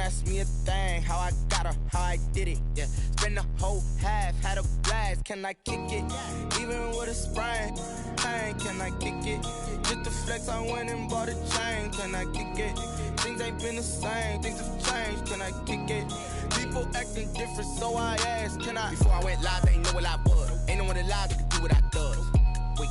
ask me a thing, how I got her, how I did it, yeah. Spend the whole half, had a blast, can I kick it? Even with a sprain, pain, can I kick it? Just the flex, I went and bought a chain, can I kick it? Things ain't been the same, things have changed, can I kick it? People acting different, so I asked, can I? Before I went live, they ain't know what I was. Ain't no one alive that could do what I does. Wait,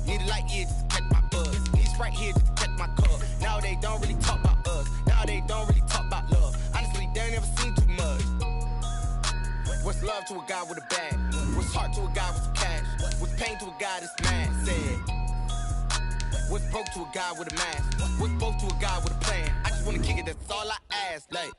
need a light here just to catch my buzz. Need Sprite here just to catch my cup. Now they don't really talk about us. Now they don't really talk about love. Honestly, they ain't never seen too much. What's love to a guy with a bag? What's heart to a guy with some cash? What's pain to a guy that's mad? Said. What's broke to a guy with a mask? What's broke to a guy with a plan? I just wanna kick it, that's all I ask. Like,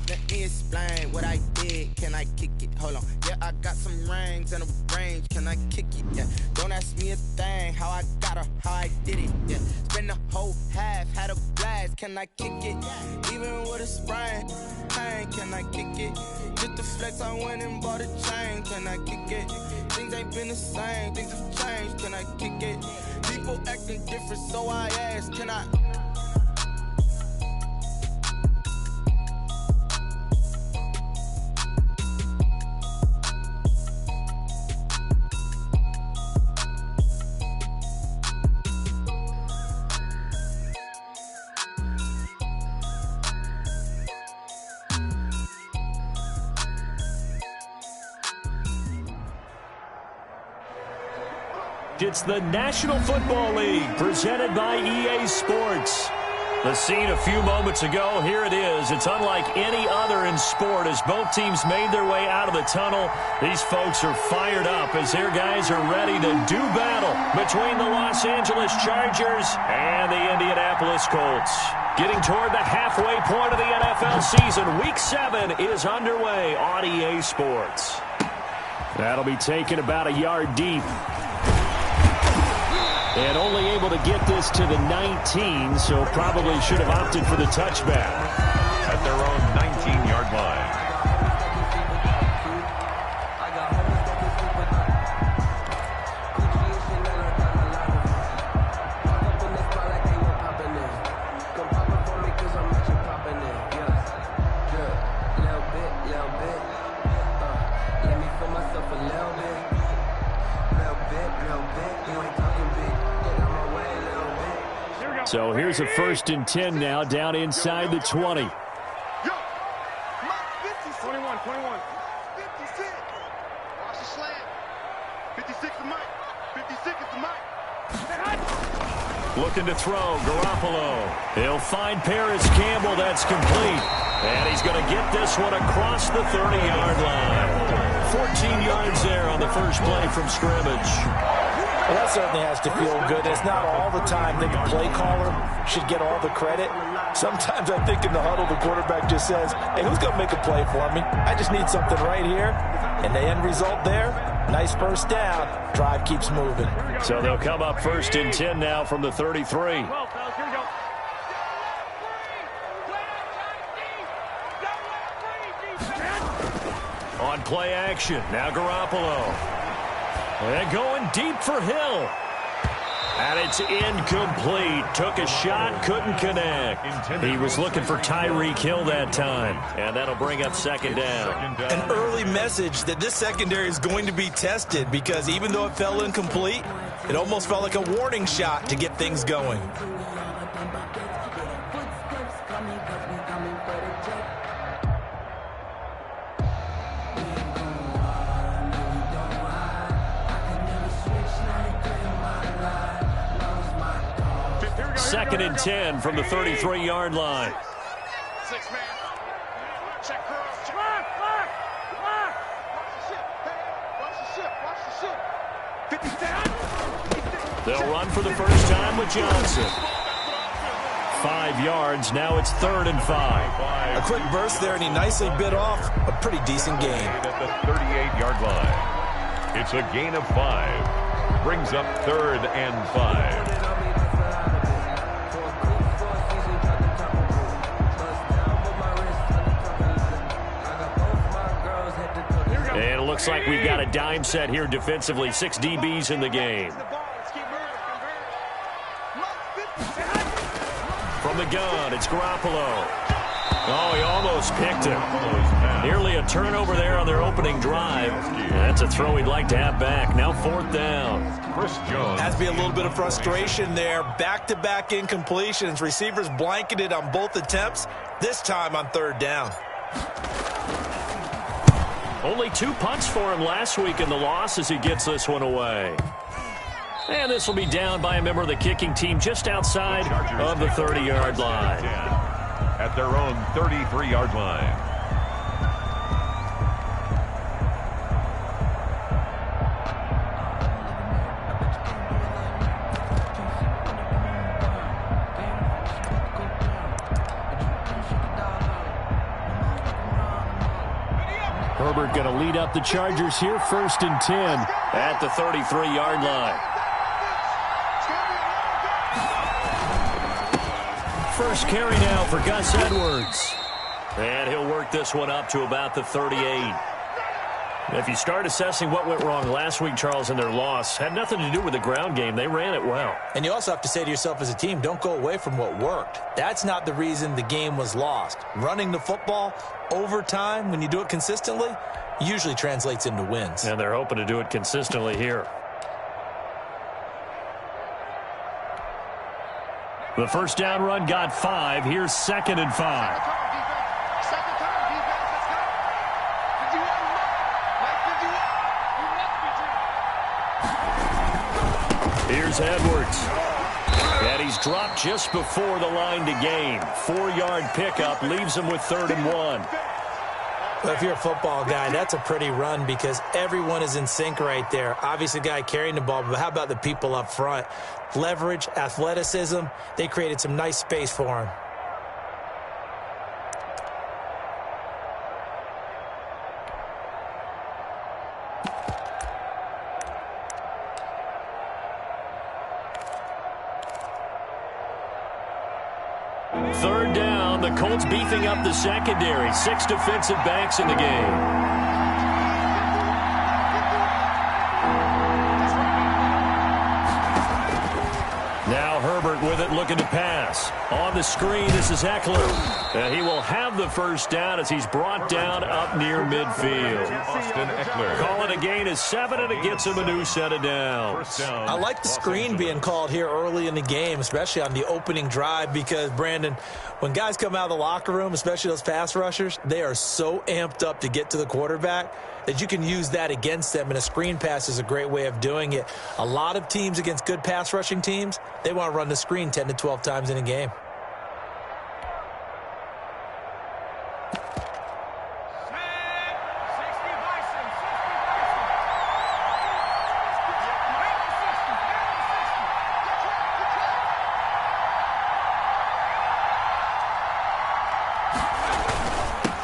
let me explain what I did. Can I kick it? Hold on. Yeah, I got some rings and a range. Can I kick it? Yeah. Don't ask me a thing. How I got her, how I did it. Yeah. Spend the whole half, had a blast. Can I kick it? Even with a sprain, pain. Can I kick it? Just the flex, I went and bought a chain. Can I kick it? Things ain't been the same. Things have changed. Can I kick it? People acting different, so I asked, can I? It's the National Football League presented by EA Sports. The scene a few moments ago, here it is. It's unlike any other in sport as both teams made their way out of the tunnel. These folks are fired up as their guys are ready to do battle between the Los Angeles Chargers and the Indianapolis Colts. Getting toward the halfway point of the NFL season, Week 7 is underway on EA Sports. That'll be taken about a yard deep. And only able to get this to the 19, so probably should have opted for the touchback. At their own 19-yard line. So here's a 1st and 10 now, down inside the 20. Yo, 21. 56. Watch the slant. 56 to Mike. 56 is to Mike. Looking to throw, Garoppolo. He'll find Paris Campbell, that's complete. And he's going to get this one across the 30-yard line. 14 yards there on the first play from scrimmage. Well, that certainly has to feel good. It's not all the time that the play caller should get all the credit. Sometimes I think in the huddle, the quarterback just says, hey, who's going to make a play for me? I just need something right here. And the end result there, nice first down. Drive keeps moving. So they'll come up 1st and 10 now from the 33. On play action, now Garoppolo. And going deep for Hill. And it's incomplete. Took a shot, couldn't connect. He was looking for Tyreek Hill that time. And that'll bring up 2nd down. An early message that this secondary is going to be tested because even though it fell incomplete, it almost felt like a warning shot to get things going. Second and 10 from the 33-yard line. 6 man. Check girls. Check. Watch the ship. 50 They'll run for the first time with Johnson. 5 yards. Now it's 3rd and 5. A quick burst there, and he nicely bit off a pretty decent gain. At the 38-yard line. It's a gain of 5. Brings up 3rd and 5. And it looks like we've got a dime set here defensively. 6 DBs in the game. From the gun, it's Garoppolo. Oh, he almost picked it. Nearly a turnover there on their opening drive. That's a throw he'd like to have back. Now 4th down. Chris Jones. Has to be a little bit of frustration there. Back-to-back incompletions. Receivers blanketed on both attempts, this time on 3rd down. Only 2 punts for him last week in the loss as he gets this one away. And this will be down by a member of the kicking team just outside of the 30-yard line. At their own 33-yard line. Herbert going to lead up the Chargers here, 1st and 10 at the 33-yard line. First carry now for Gus Edwards. And he'll work this one up to about the 38. If you start assessing what went wrong last week, Charles, in their loss, had nothing to do with the ground game. They ran it well. And you also have to say to yourself as a team, don't go away from what worked. That's not the reason the game was lost. Running the football over time, when you do it consistently, usually translates into wins. And they're hoping to do it consistently here. The first down run got 5. Here's 2nd and 5. Here's Edwards. And he's dropped just before the line to gain. 4-yard pickup leaves him with 3rd and 1. Well, if you're a football guy, that's a pretty run because everyone is in sync right there. Obviously, the guy carrying the ball, but how about the people up front? Leverage, athleticism, they created some nice space for him. Third down, the Colts beefing up the secondary. 6 defensive backs in the game. Now Herbert with it, looking to pass. On the screen, this is Eckler. And he will have the first down as he's brought down up near midfield. Austin Eckler. Call it a gain of 7, and it gets him a new set of downs. I like the screen being called here early in the game, especially on the opening drive, because, Brandon, when guys come out of the locker room, especially those pass rushers, they are so amped up to get to the quarterback that you can use that against them, and a screen pass is a great way of doing it. A lot of teams against good pass rushing teams, they want to run the screen 10 to 12 times in a game.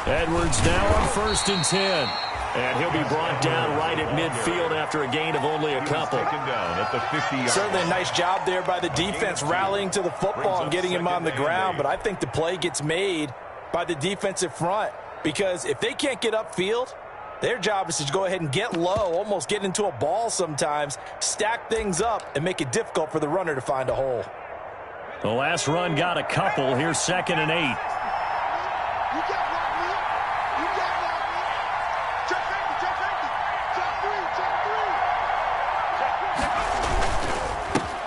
Edwards now on 1st and 10. And he'll be brought down right at midfield after a gain of only a couple. Certainly a nice job there by the defense rallying to the football and getting him on the ground. But I think the play gets made by the defensive front, because if they can't get upfield, their job is to go ahead and get low, almost get into a ball sometimes, stack things up, and make it difficult for the runner to find a hole. The last run got a couple. Here's 2nd and 8.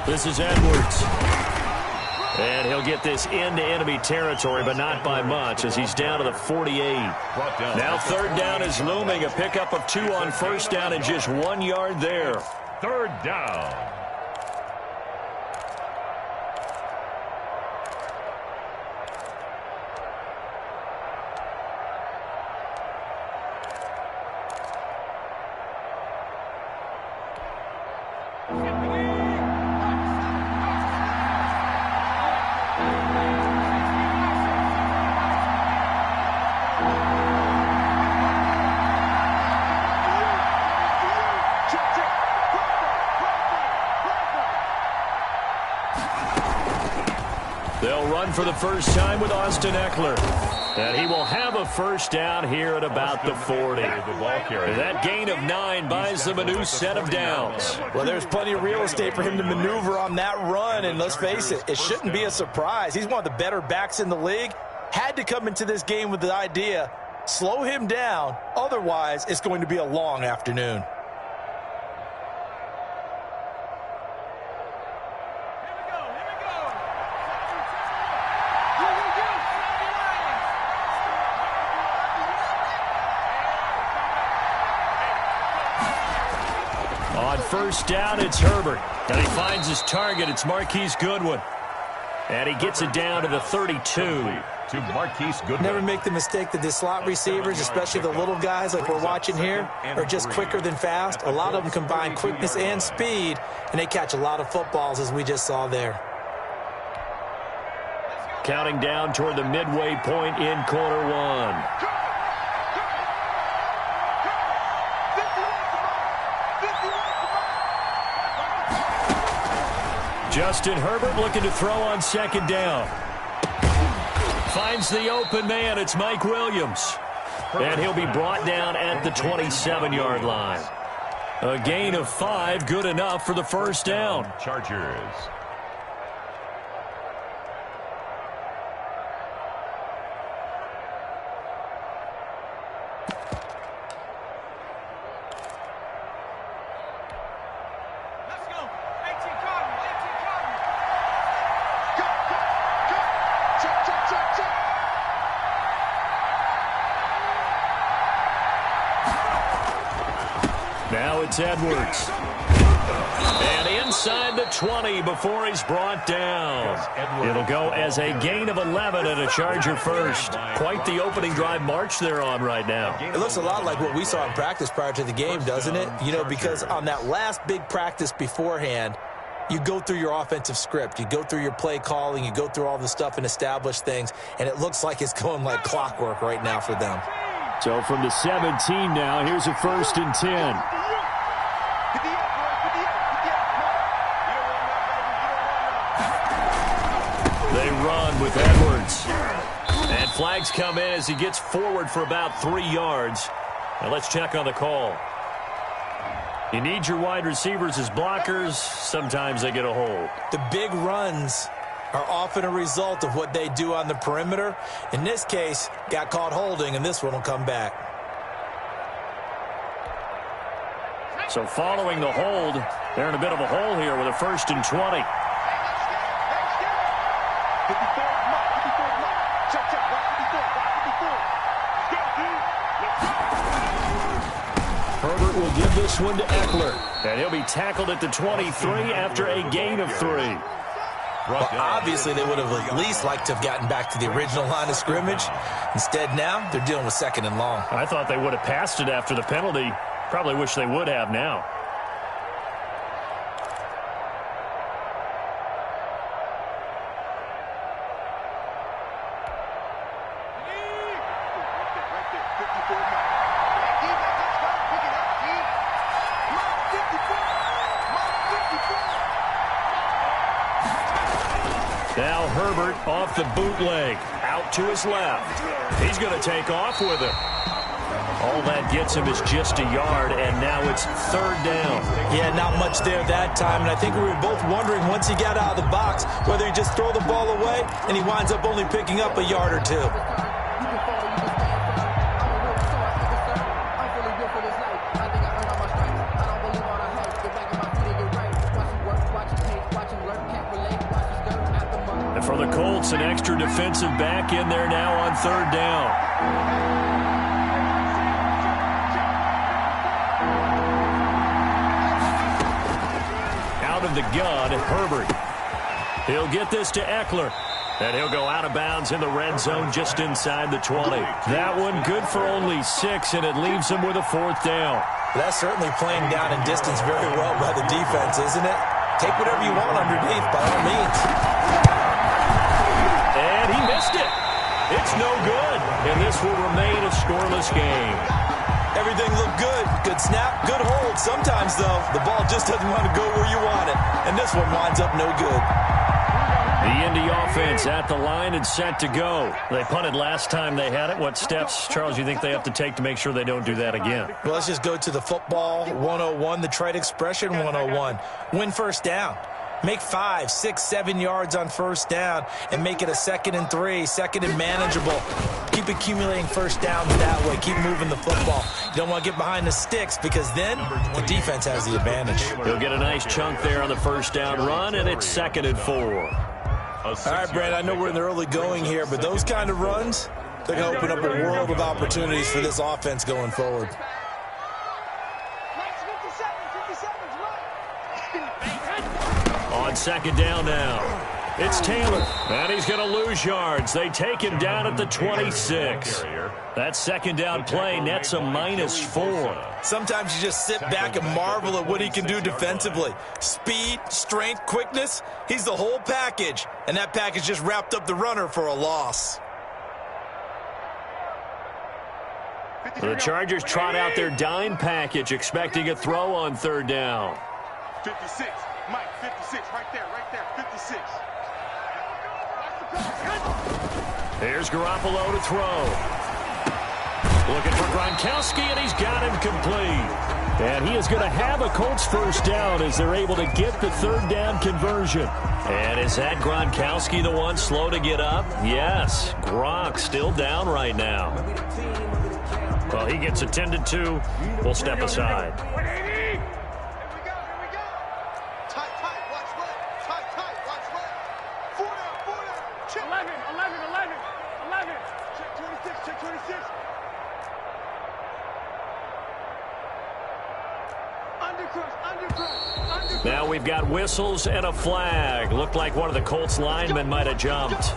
This is Edwards. And he'll get this into enemy territory, but not by much, as he's down to the 48. Now 3rd down is looming. A pickup of 2 on 1st down and just 1 yard there. 3rd down. They'll run for the first time with Austin Eckler. And he will have a first down here at about the 40. That gain of 9 buys them a new set of downs. Well, there's plenty of real estate for him to maneuver on that run, and let's face it, it shouldn't be a surprise. He's one of the better backs in the league. had to come into this game with the idea, slow him down, otherwise it's going to be a long afternoon. On first down, it's Herbert. And he finds his target. It's Marquise Goodwin. And he gets it down to the 32. To Marquise Goodwin. Never make the mistake that the slot receivers, especially the little guys like we're watching here, are just quicker than fast. A lot of them combine quickness and speed, and they catch a lot of footballs, as we just saw there. Counting down toward the midway point in quarter one. Justin Herbert looking to throw on second down. Finds the open man. It's Mike Williams. And he'll be brought down at the 27-yard line. A gain of 5, good enough for the first down. Chargers. Now it's Edwards. And inside the 20 before he's brought down. It'll go as a gain of 11 and a Charger first. Quite the opening drive march they're on right now. It looks a lot like what we saw in practice prior to the game, doesn't it? You know, because on that last big practice beforehand, you go through your offensive script. You go through your play calling. You go through all the stuff and establish things. And it looks like it's going like clockwork right now for them. So from the 17 now, here's a 1st and 10. They run with Edwards. And flags come in as he gets forward for about 3 yards. Now let's check on the call. You need your wide receivers as blockers. Sometimes they get a hold. The big runs are often a result of what they do on the perimeter. In this case, got caught holding, and this one will come back. So following the hold, they're in a bit of a hole here with a 1st and 20. Herbert will give this one to Eckler. And he'll be tackled at the 23 after a gain of 3. Well, obviously, they would have at least liked to have gotten back to the original line of scrimmage. Instead, now, they're dealing with 2nd and long. I thought they would have passed it after the penalty. Probably wish they would have now. Now Herbert off the bootleg, out to his left. He's going to take off with it. All that gets him is just a yard, and now it's 3rd down. Yeah, not much there that time, and I think we were both wondering once he got out of the box whether he just throw the ball away, and he winds up only picking up a yard or 2. For the Colts, an extra defensive back in there now on 3rd down. Out of the gun, Herbert. He'll get this to Eckler. And he'll go out of bounds in the red zone just inside the 20. That one good for only 6, and it leaves him with a 4th down. That's certainly playing down in distance very well by the defense, isn't it? Take whatever you want underneath, by all means. And he missed it. It's no good. And this will remain a scoreless game. Everything looked good. Good snap, good hold. Sometimes, though, the ball just doesn't want to go where you want it. And this one winds up no good. The Indy offense at the line and set to go. They punted last time they had it. What steps, Charles, you think they have to take to make sure they don't do that again? Well, let's just go to the football 101, the trade expression 101. Win first down. Make 5, 6, 7 yards on first down and make it a 2nd and 3, 2nd and manageable. Keep accumulating first downs that way. Keep moving the football. You don't want to get behind the sticks because then the defense has the advantage. He'll get a nice chunk there on the first down run, and it's 2nd and 4. All right, Brad, I know we're in the early going here, but those kind of runs, they're going to open up a world of opportunities for this offense going forward. On 2nd down now, it's Taylor, and he's going to lose yards. They take him down at the 26. That 2nd down play nets a -4. Sometimes you just sit back and marvel at what he can do defensively. Speed, strength, quickness, he's the whole package, and that package just wrapped up the runner for a loss. The Chargers trot out their dime package, expecting a throw on 3rd down. 56, Mike, 56, right there, 56. Here's Garoppolo to throw. Looking for Gronkowski, and he's got him complete. And he is going to have a Colts first down as they're able to get the 3rd down conversion. And is that Gronkowski the one slow to get up? Yes, Gronk still down right now. Well, he gets attended to. We'll step aside. Now we've got whistles and a flag. Looked like one of the Colts linemen might have jumped.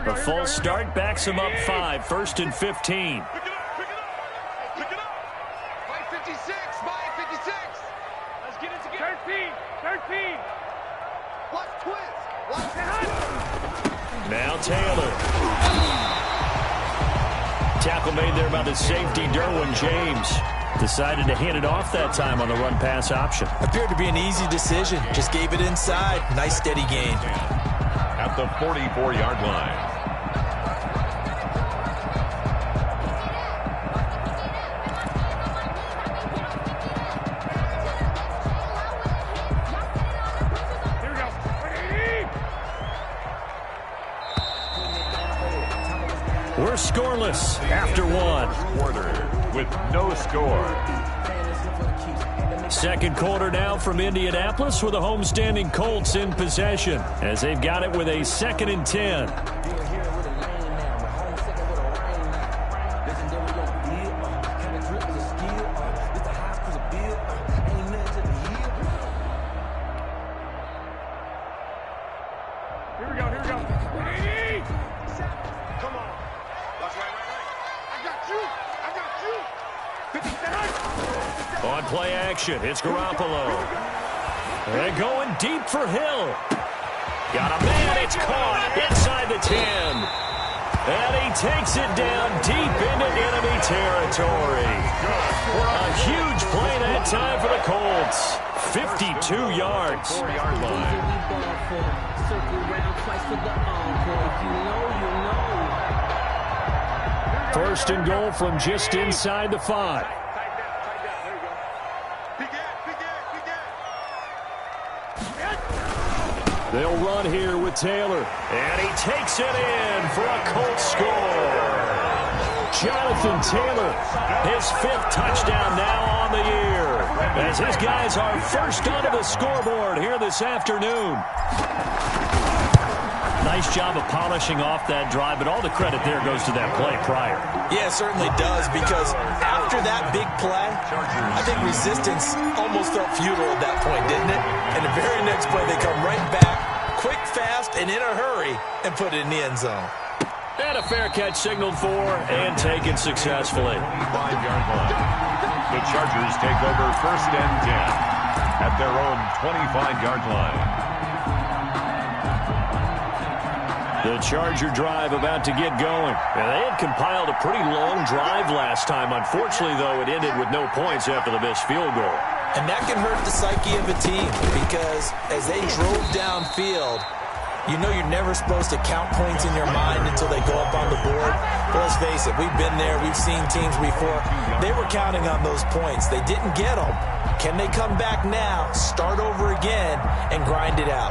The full start backs him up 5, 1st and 15. Pick it up. Mike 56, Mike 56. Let's get it together. 13. Watch twins. Watch the hunt. Now Taylor. Tackle made there by the safety, Derwin James. Decided to hand it off that time on the run-pass option. Appeared to be an easy decision. Just gave it inside. Nice steady gain. At the 44-yard line. We're scoreless after 1. Quarter with no score. 2nd quarter now from Indianapolis with the homestanding Colts in possession as they've got it with a 2nd and 10. Here we go. Come on. Watch right. I got you. 57. On play action, it's Garoppolo. And going deep for Hill. Got a man, it's caught inside the 10. And he takes it down deep into enemy territory. A huge play that time for the Colts. 52 yards. 4-yard line. 1st and goal from just inside the 5. They'll run here with Taylor. And he takes it in for a Colts score. Jonathan Taylor, his 5th touchdown now on the year. As his guys are first onto the scoreboard here this afternoon. Nice job of polishing off that drive, but all the credit there goes to that play prior. Yeah, it certainly does, because after that big play, I think resistance almost felt futile at that point, didn't it? And the very next play, they come right back, quick, fast, and in a hurry, and put it in the end zone. And a fair catch signaled for and taken successfully. 5-yard line. The Chargers take over 1st and 10 at their own 25-yard line. The Charger drive about to get going. And they had compiled a pretty long drive last time. Unfortunately, though, it ended with no points after the missed field goal. And that can hurt the psyche of a team because as they drove downfield, you know you're never supposed to count points in your mind until they go up on the board. But let's face it, we've been there. We've seen teams before. They were counting on those points. They didn't get them. Can they come back now, start over again, and grind it out?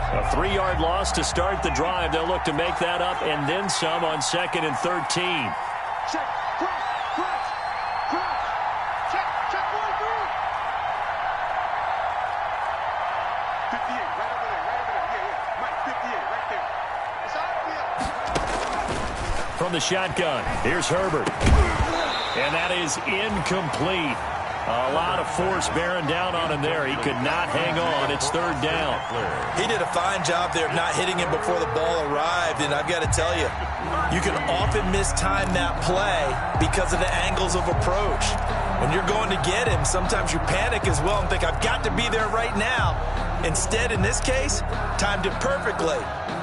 A 3-yard loss to start the drive. They'll look to make that up and then some on 2nd and 13. Check, cross. Check, 43. 58, right over there. Yeah. Mike, 58, right there. It's outfield. From the shotgun, here's Herbert. And that is incomplete. A lot of force bearing down on him there. He could not hang on. It's 3rd down. He did a fine job there of not hitting him before the ball arrived. And I've got to tell you, you can often mistime that play because of the angles of approach. When you're going to get him, sometimes you panic as well and think, I've got to be there right now. Instead, in this case, timed it perfectly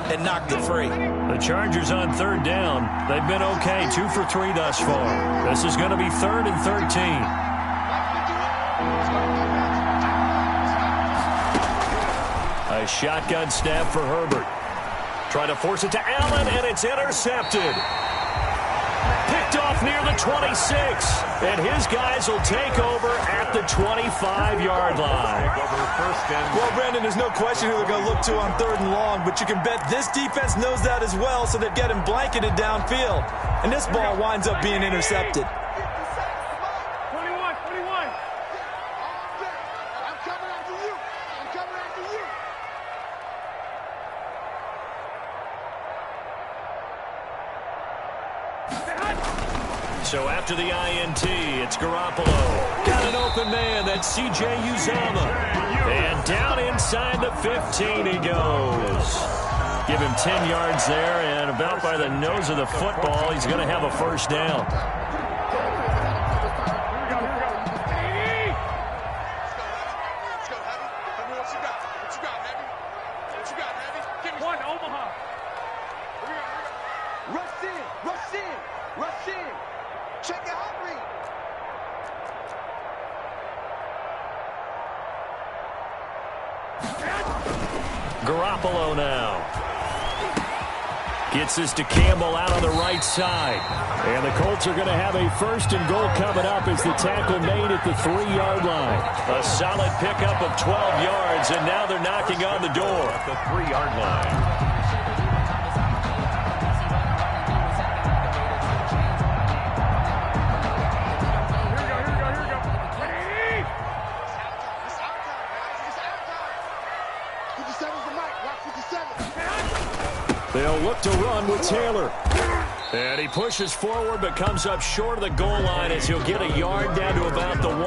and knocked it free. The Chargers on 3rd down. They've been okay, 2 for 3 thus far. This is going to be 3rd and 13. A shotgun snap for Herbert. Trying to force it to Allen, and it's intercepted. Picked off near the 26. And his guys will take over at the 25-yard line. Well, Brandon, there's no question who they're going to look to on 3rd and long, but you can bet this defense knows that as well, so they've got him blanketed downfield. And this ball winds up being intercepted. So after the INT, it's Garoppolo. Got an open man. That's C.J. Uzomah. And down inside the 15 he goes. Give him 10 yards there, and about by the nose of the football, he's going to have a 1st down. Garoppolo now. Gets this to Campbell out on the right side. And the Colts are going to have a 1st and goal coming up as the tackle made at the 3-yard line. A solid pickup of 12 yards, and now they're knocking on the door. At the 3-yard line. They'll look to run with Taylor. And he pushes forward but comes up short of the goal line as he'll get a yard down to about the 1.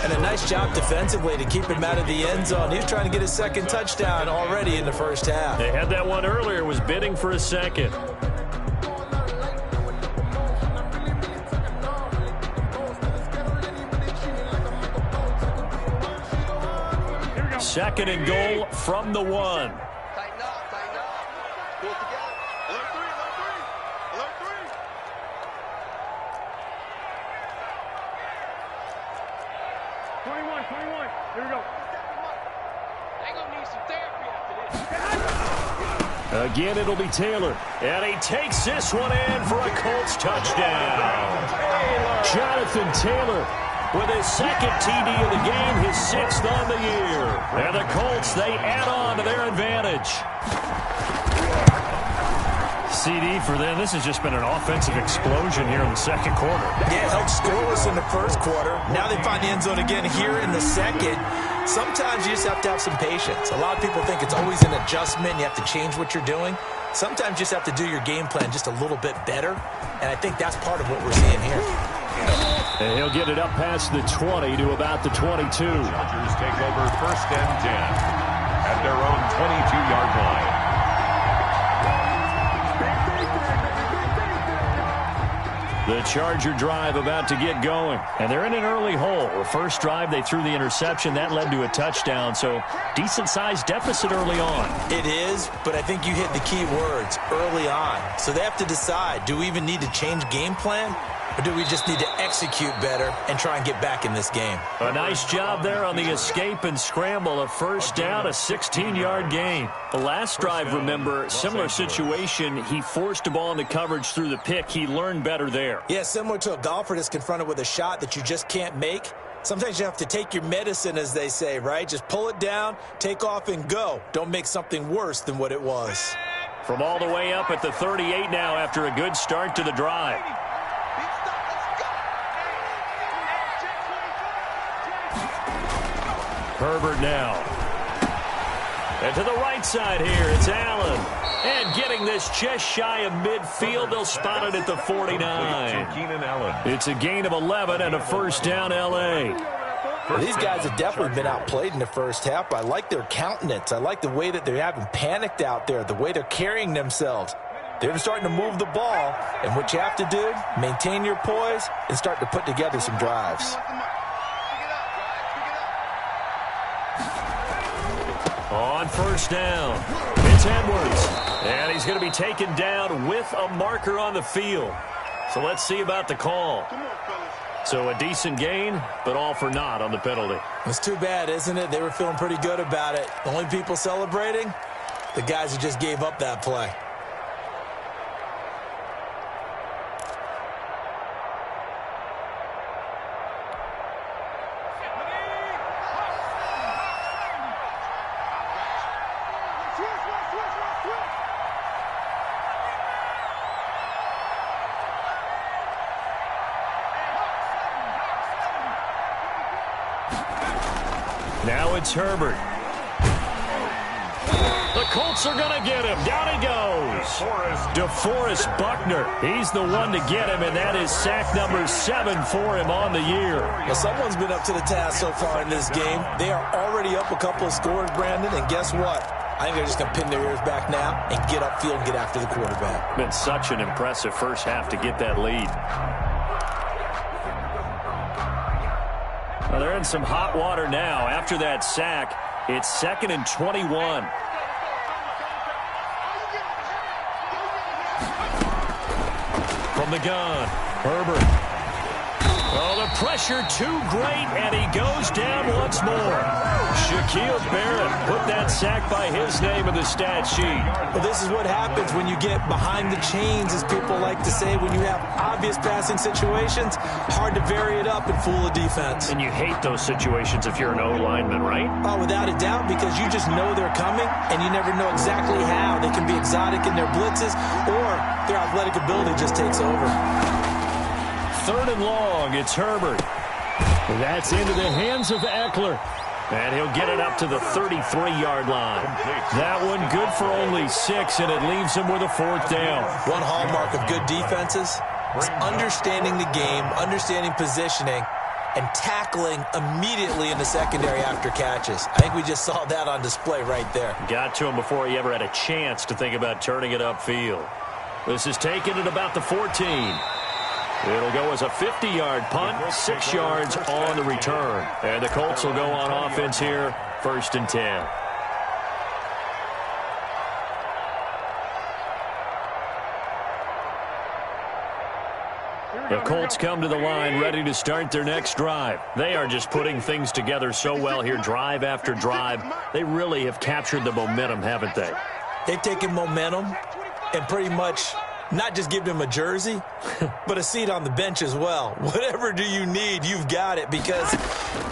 And a nice job defensively to keep him out of the end zone. He was trying to get his 2nd touchdown already in the 1st half. They had that one earlier, was bidding for a 2nd. Second and goal from the 1. Again, it'll be Taylor. And he takes this one in for a Colts touchdown. Jonathan Taylor with his 2nd TD of the game, his 6th on the year. And the Colts, they add on to their advantage. CD for them. This has just been an offensive explosion here in the 2nd quarter. Yeah, held scoreless in the 1st quarter. Now they find the end zone again here in the 2nd. Sometimes you just have to have some patience. A lot of people think it's always an adjustment. You have to change what you're doing. Sometimes you just have to do your game plan just a little bit better. And I think that's part of what we're seeing here. And he'll get it up past the 20 to about the 22. Chargers take over 1st and 10 at their own 22-yard line. The Charger drive about to get going. And they're in an early hole. The first drive, they threw the interception. That led to a touchdown. So decent-sized deficit early on. It is, but I think you hit the key words, early on. So they have to decide, do we even need to change game plan? Or do we just need to execute better and try and get back in this game? A nice job there on the escape and scramble. A first down, a 16-yard gain. The last drive, remember, similar situation. He forced a ball into coverage through the pick. He learned better there. Yeah, similar to a golfer that's confronted with a shot that you just can't make. Sometimes you have to take your medicine, as they say, right? Just pull it down, take off, and go. Don't make something worse than what it was. From all the way up at the 38 now after a good start to the drive. Herbert now. And to the right side here, it's Allen. And getting this just shy of midfield, they'll spot it at the 49. It's a gain of 11 and a first down, L.A. Well, these guys have definitely been outplayed in the first half. I like their countenance. I like the way that they're having panicked out there, the way they're carrying themselves. They're starting to move the ball, and what you have to do, maintain your poise and start to put together some drives. On first down, it's Edwards. And he's going to be taken down with a marker on the field. So let's see about the call. So a decent gain, but all for naught on the penalty. It's too bad, isn't it? They were feeling pretty good about it. The only people celebrating, the guys who just gave up that play. Now it's Herbert. The Colts are going to get him. Down he goes. DeForest Buckner. He's the one to get him, and that is sack number 7 for him on the year. Well, someone's been up to the task so far in this game. They are already up a couple of scores, Brandon, and guess what? I think they're just going to pin their ears back now and get upfield and get after the quarterback. Been such an impressive first half to get that lead. Well, they're in some hot water now. After that sack, it's 2nd and 21. From the gun, Herbert. Oh, the pressure too great, and he goes down once more. Shaquille Barrett put that sack by his name in the stat sheet. Well, this is what happens when you get behind the chains, as people like to say. When you have obvious passing situations, hard to vary it up and fool a defense. And you hate those situations if you're an O-lineman, right? Oh, without a doubt, because you just know they're coming, and you never know exactly how. They can be exotic in their blitzes, or their athletic ability just takes over. 3rd and long, it's Herbert. That's into the hands of Eckler. And he'll get it up to the 33-yard line. That one good for only 6, and it leaves him with a 4th down. One hallmark of good defenses is understanding the game, understanding positioning, and tackling immediately in the secondary after catches. I think we just saw that on display right there. Got to him before he ever had a chance to think about turning it upfield. This is taken at about the 14. It'll go as a 50-yard punt, 6 yards on the return. And the Colts will go on offense here, 1st and 10. The Colts come to the line ready to start their next drive. They are just putting things together so well here, drive after drive. They really have captured the momentum, haven't they? They've taken momentum and pretty much not just give them a jersey, but a seat on the bench as well. Whatever do you need, you've got it, because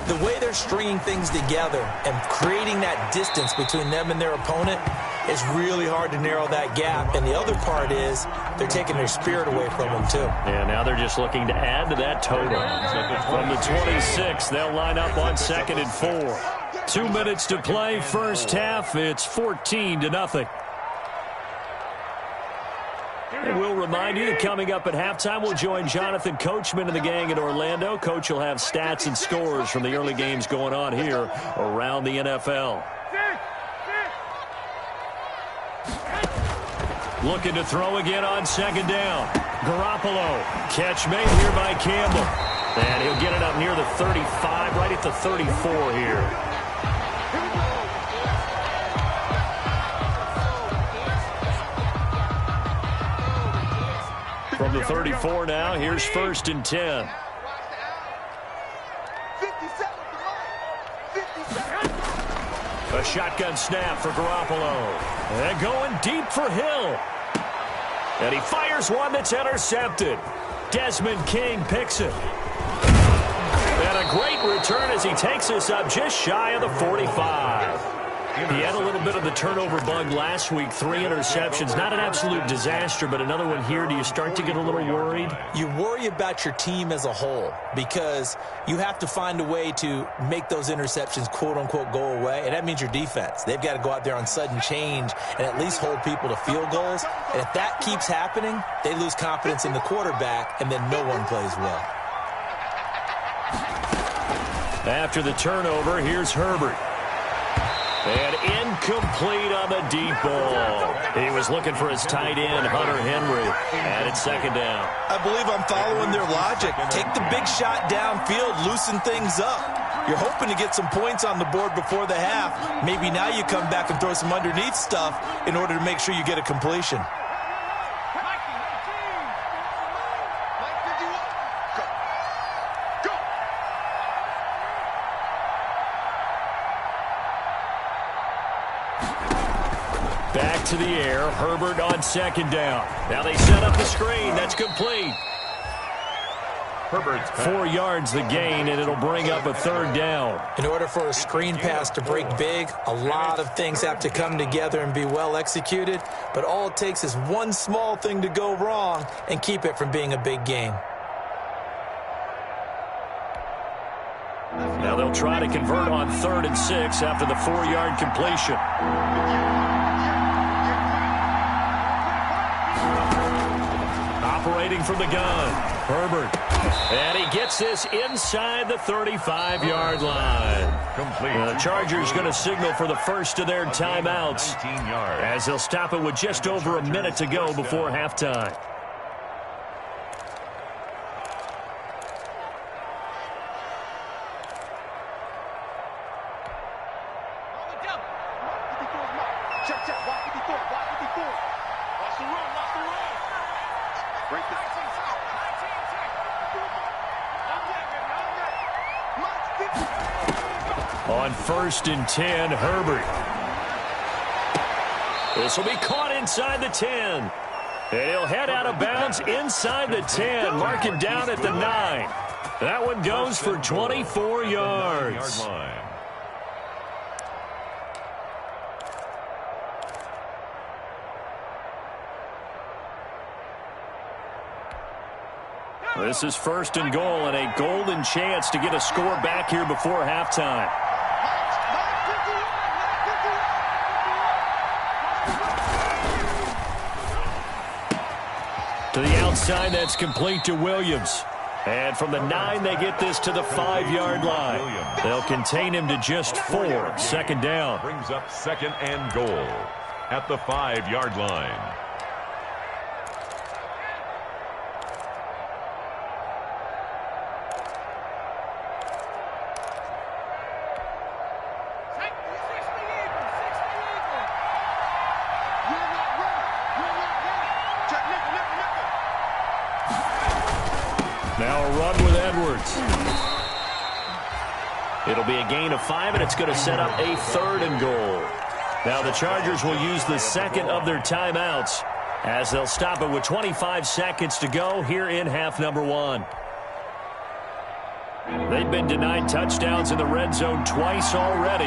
the way they're stringing things together and creating that distance between them and their opponent is really hard to narrow that gap. And the other part is they're taking their spirit away from them, too. Yeah, now they're just looking to add to that total. From the 26, they'll line up on 2nd and 4. 2 minutes to play, first half. It's 14-0. And we'll remind you that coming up at halftime, we'll join Jonathan Coachman and the gang in Orlando. Coach will have stats and scores from the early games going on here around the NFL. Looking to throw again on second down. Garoppolo. Catch made here by Campbell. And he'll get it up near the 35, right at the 34 here. From the 34 now, here's 1st and 10. A shotgun snap for Garoppolo. And going deep for Hill. And he fires one that's intercepted. Desmond King picks it. And a great return as he takes us up just shy of the 45. He had a little bit of the turnover bug last week, 3 interceptions. Not an absolute disaster, but another one here. Do you start to get a little worried? You worry about your team as a whole because you have to find a way to make those interceptions, quote-unquote, go away, and that means your defense. They've got to go out there on sudden change and at least hold people to field goals. And if that keeps happening, they lose confidence in the quarterback, and then no one plays well. After the turnover, here's Herbert. And incomplete on the deep ball. He was looking for his tight end, Hunter Henry. And it's 2nd down. I believe I'm following their logic. Take the big shot downfield, loosen things up. You're hoping to get some points on the board before the half. Maybe now you come back and throw some underneath stuff in order to make sure you get a completion. Back to the air. Herbert on 2nd down. Now they set up the screen. That's complete. Herbert's 4 yards the gain, and it'll bring up a 3rd down. In order for a screen pass to break big, a lot of things have to come together and be well executed. But all it takes is one small thing to go wrong and keep it from being a big game. Now they'll try to convert on 3rd and 6 after the 4-yard completion. Operating from the gun, Herbert. And he gets this inside the 35-yard line. complete. The Chargers going to signal for the first of their timeouts as they'll stop it with just over a minute to go before halftime. On 1st and 10, Herbert. This will be caught inside the 10. And he'll head out of bounds inside the 10. Mark it down at the 9. That one goes for 24 yards. This is 1st and goal and a golden chance to get a score back here before halftime. To the outside, that's complete to Williams. And from the 9, they get this to the 5-yard line. They'll contain him to just 4. 2nd down. Brings up 2nd and goal at the 5-yard line. Now a run with Edwards. It'll be a gain of 5, and it's going to set up a 3rd and goal. Now the Chargers will use the 2nd of their timeouts as they'll stop it with 25 seconds to go here in half number 1. They've been denied touchdowns in the red zone twice already.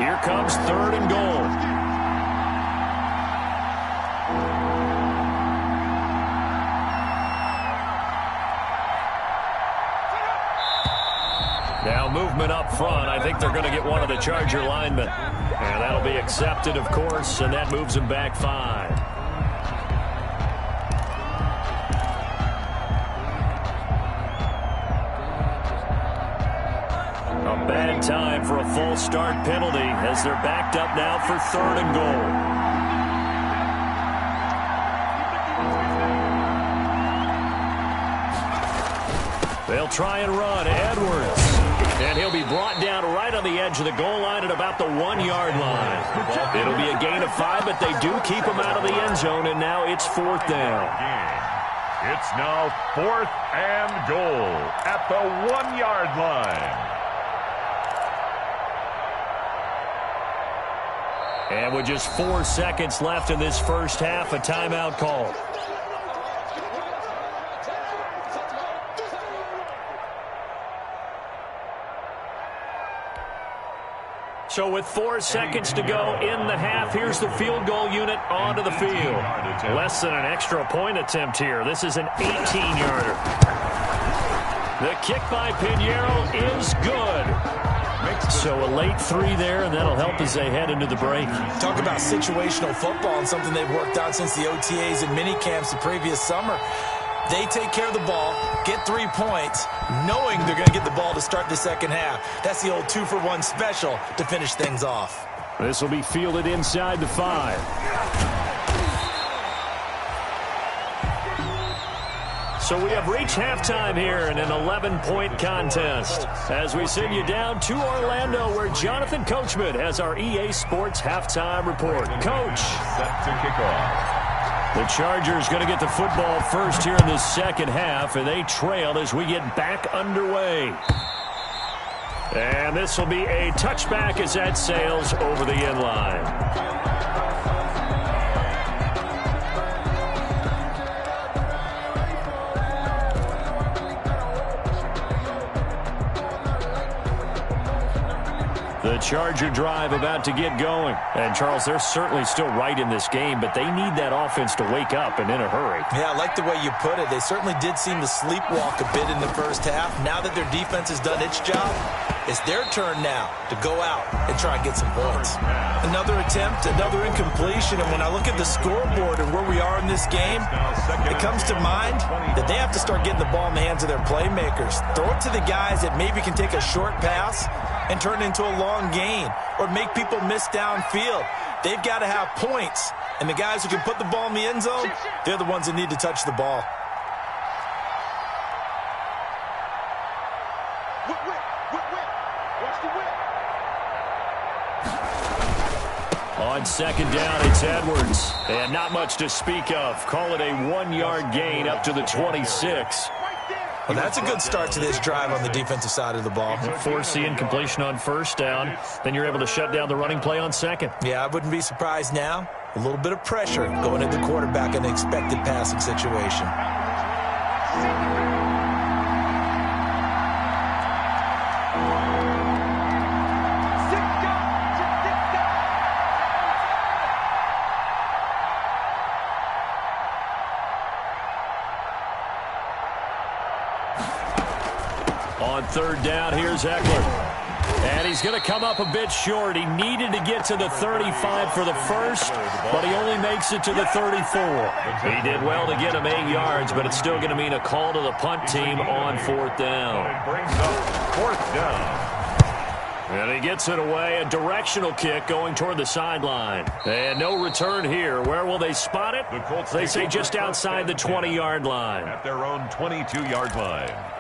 Here comes 3rd and goal. Now movement up front. I think they're going to get one of the Charger linemen. And that'll be accepted, of course, and that moves them back 5. A bad time for a false start penalty as they're backed up now for 3rd and goal. They'll try and run. Edwards. And he'll be brought down right on the edge of the goal line at about the 1-yard line. It'll be a gain of 5, but they do keep him out of the end zone, and now it's 4th down. It's now 4th and goal at the 1-yard line. And with just 4 seconds left in this first half, a timeout call. So with 4 seconds to go in the half, here's the field goal unit onto the field. Less than an extra point attempt here. This is an 18-yarder. The kick by Pinheiro is good. So a late 3 there, and that'll help as they head into the break. Talk about situational football and something they've worked on since the OTAs and mini camps the previous summer. They take care of the ball, get 3 points, knowing they're going to get the ball to start the second half. That's the old 2-for-1 special to finish things off. This will be fielded inside the 5. So we have reached halftime here in an 11-point contest as we send you down to Orlando, where Jonathan Coachman has our EA Sports halftime report. Coach. Set to kick off. The Chargers going to get the football first here in this second half, and they trail as we get back underway. And this will be a touchback as that sails over the end line. The Charger drive about to get going. And, Charles, they're certainly still right in this game, but they need that offense to wake up and in a hurry. Yeah, I like the way you put it. They certainly did seem to sleepwalk a bit in the first half. Now that their defense has done its job, it's their turn now to go out and try and get some points. Another attempt, another incompletion, and when I look at the scoreboard and where we are in this game, it comes to mind that they have to start getting the ball in the hands of their playmakers. Throw it to the guys that maybe can take a short pass and turn it into a long gain or make people miss downfield. They've got to have points, and the guys who can put the ball in the end zone, they're the ones that need to touch the ball. On second down, it's Edwards. And not much to speak of. Call it a 1-yard gain up to the 26. Well, that's a good start to this drive on the defensive side of the ball. Force the incompletion on first down. Then you're able to shut down the running play on second. Yeah, I wouldn't be surprised now. A little bit of pressure going at the quarterback in an expected passing situation. On third down, here's Eckler. And he's going to come up a bit short. He needed to get to the 35 for the first, but he only makes it to the 34. He did well to get him 8 yards, but it's still going to mean a call to the punt team on fourth down. It brings up fourth down. And he gets it away, a directional kick going toward the sideline. And no return here. Where will they spot it? The Colts They say just outside the 20-yard line. At their own 22-yard line.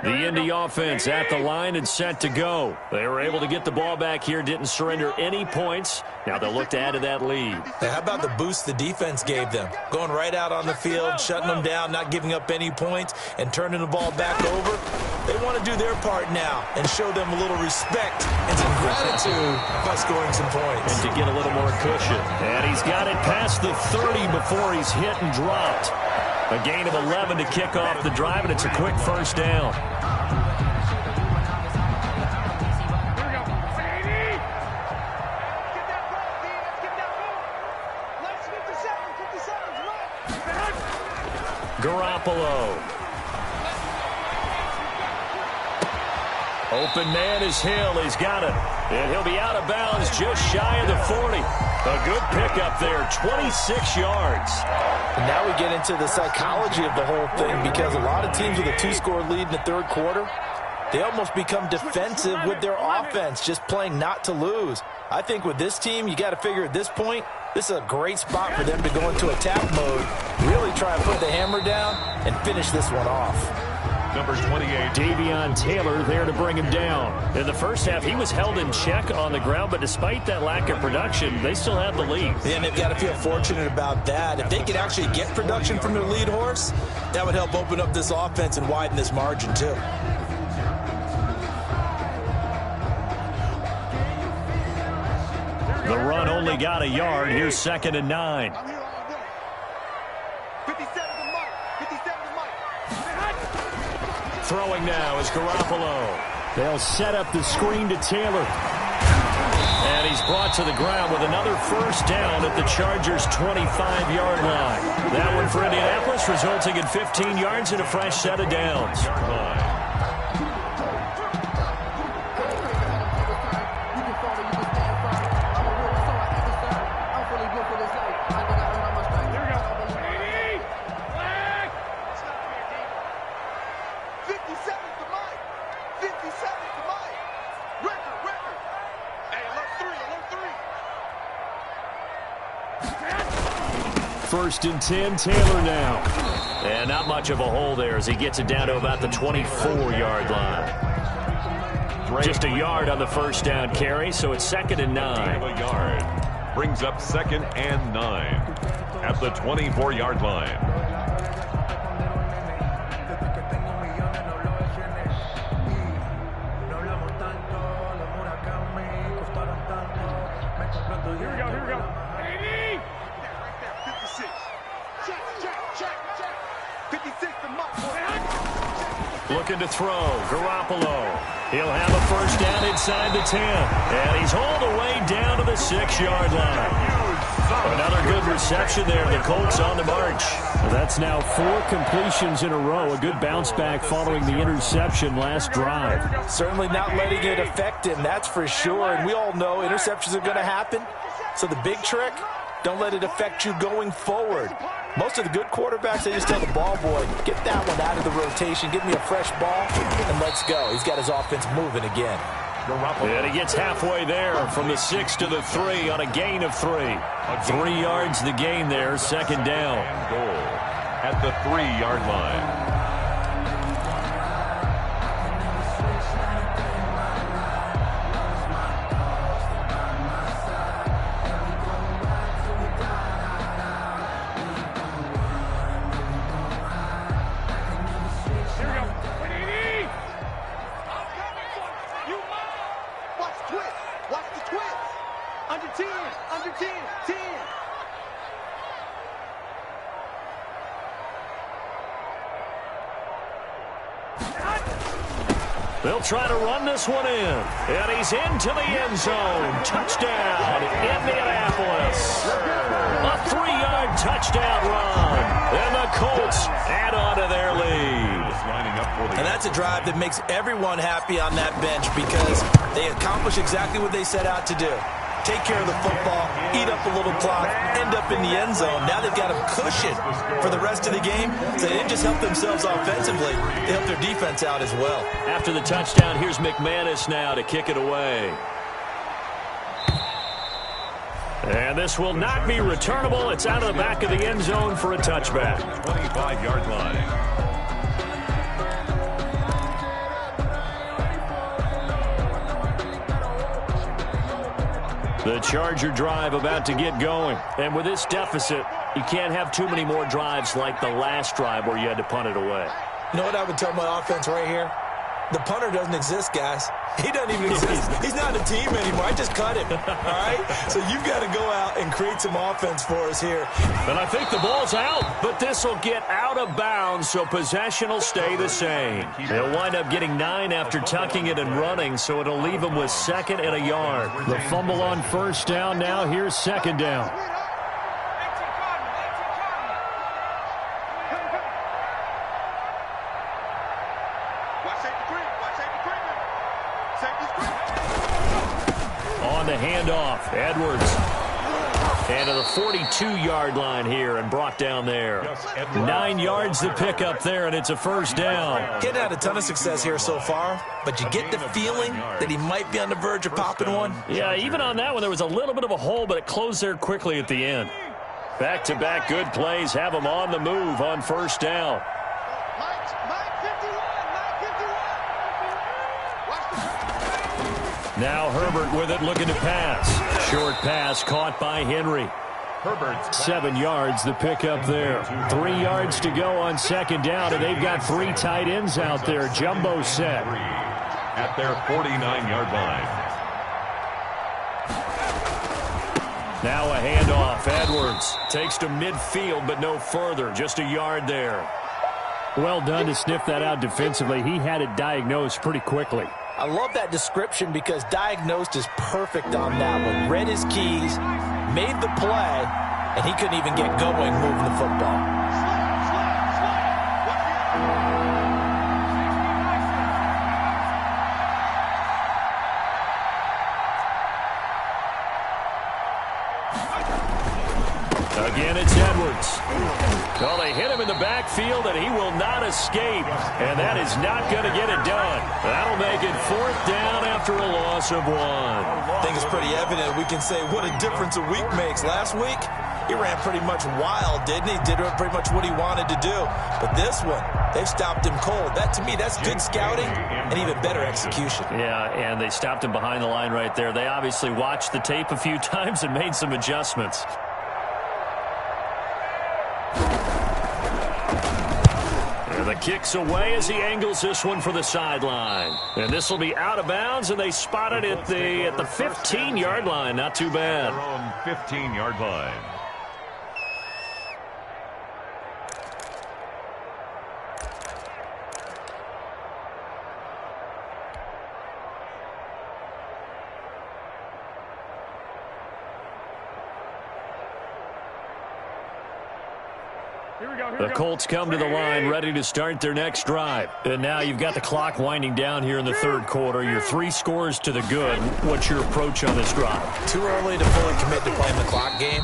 The Indy offense at the line and set to go. They were able to get the ball back here, didn't surrender any points. Now they'll look to add to that lead. Now, how about the boost the defense gave them? Going right out on the field, shutting them down, not giving up any points, and turning the ball back over. They want to do their part now and show them a little respect and some gratitude by scoring some points. And to get a little more cushion. And he's got it past the 30 before he's hit and dropped. A gain of 11 to kick off the drive, and it's a quick first down. Garoppolo. Open man is Hill. He's got it. And he'll be out of bounds just shy of the 40. A good pickup there, 26 yards. And now we get into the psychology of the whole thing, because a lot of teams with a 2-score lead in the third quarter, they almost become defensive with their offense, just playing not to lose. I think with this team, you got to figure at this point, this is a great spot for them to go into attack mode, really try and put the hammer down and finish this one off. Number 28, Davion Taylor there to bring him down. In the first half, he was held in check on the ground, but despite that lack of production, they still have the lead. And they've got to feel fortunate about that. If they could actually get production from their lead horse, that would help open up this offense and widen this margin too. The run only got a yard. Here's 2nd and 9. 57 to Mike. 57 to Mike. Throwing now is Garoppolo. They'll set up the screen to Taylor. And he's brought to the ground with another first down at the Chargers' 25-yard line. That one for Indianapolis, resulting in 15 yards and a fresh set of downs. First and 10, Taylor now. And not much of a hole there as he gets it down to about the 24-yard line. Just a yard on the first down carry, so it's 2nd and 9. A yard. Brings up 2nd and 9 at the 24-yard line. Looking to throw, Garoppolo. He'll have a first down inside the 10. And he's all the way down to the 6-yard line. Another good reception there. The Colts on the march. That's now 4 completions in a row. A good bounce back following the interception last drive. Certainly not letting it affect him, that's for sure. And we all know interceptions are going to happen. So the big trick, don't let it affect you going forward. Most of the good quarterbacks, they just tell the ball boy, get that one out of the rotation, give me a fresh ball, and let's go. He's got his offense moving again. And he gets halfway there from the 6 to the 3 on a gain of 3. 3 yards the gain there, 2nd down. Goal at the 3-yard line. They'll try to run this one in. And he's into the end zone. Touchdown, Indianapolis. A 3-yard touchdown run. And the Colts add on to their lead. And that's a drive that makes everyone happy on that bench because they accomplish exactly what they set out to do. Take care of the football, eat up a little clock, end up in the end zone. Now they've got a cushion for the rest of the game. So they didn't just help themselves offensively, they helped their defense out as well. After the touchdown, here's McManus now to kick it away. And this will not be returnable. It's out of the back of the end zone for a touchback. 25-yard line. The Charger drive about to get going. And with this deficit, you can't have too many more drives like the last drive where you had to punt it away. You know what I would tell my offense right here? The punter doesn't exist, guys. He doesn't even exist. He's not a team anymore. I just cut him. All right? So you've got to go out and create some offense for us here. And I think the ball's out, but this will get out of bounds, so possession will stay the same. They'll wind up getting 9 after tucking it and running, so it'll leave them with 2nd and a yard. The fumble on first down now. Here's 2nd down. On the handoff, Edwards And to the 42-yard line here and brought down there. 9 yards to pick up there, and it's a first down. Getting had a ton of success here so far, but you get the feeling that he might be on the verge of popping one. Yeah, even on that one, there was a little bit of a hole, but it closed there quickly at the end. Back-to-back good plays have him on the move on first down. Now Herbert with it, looking to pass. Short pass caught by Henry. 7 yards the pick up there. 3 yards to go on second down, and they've got 3 tight ends out there. Jumbo set. At their 49-yard line. Now a handoff. Edwards takes to midfield, but no further. Just a yard there. Well done to sniff that out defensively. He had it diagnosed pretty quickly. I love that description because diagnosed is perfect on that one. Read his keys, made the play, and he couldn't even get going moving the football. Again, it's Edwards. Well, they hit him in the backfield, and he will not escape. And that is not going to get it done. That'll make it 4th down after a loss of 1. I think it's pretty evident. We can say what a difference a week makes. Last week, he ran pretty much wild, didn't he? Did pretty much what he wanted to do. But this one, they stopped him cold. That, to me, that's good scouting and even better execution. Yeah, and they stopped him behind the line right there. They obviously watched the tape a few times and made some adjustments. The kick's away as he angles this one for the sideline. And this will be out of bounds, and they spot it at the 15-yard line. Not too bad. Their own 15-yard line. The Colts come to the line ready to start their next drive. And now you've got the clock winding down here in the third quarter. You're 3 scores to the good. What's your approach on this drive? Too early to fully commit to playing the clock game.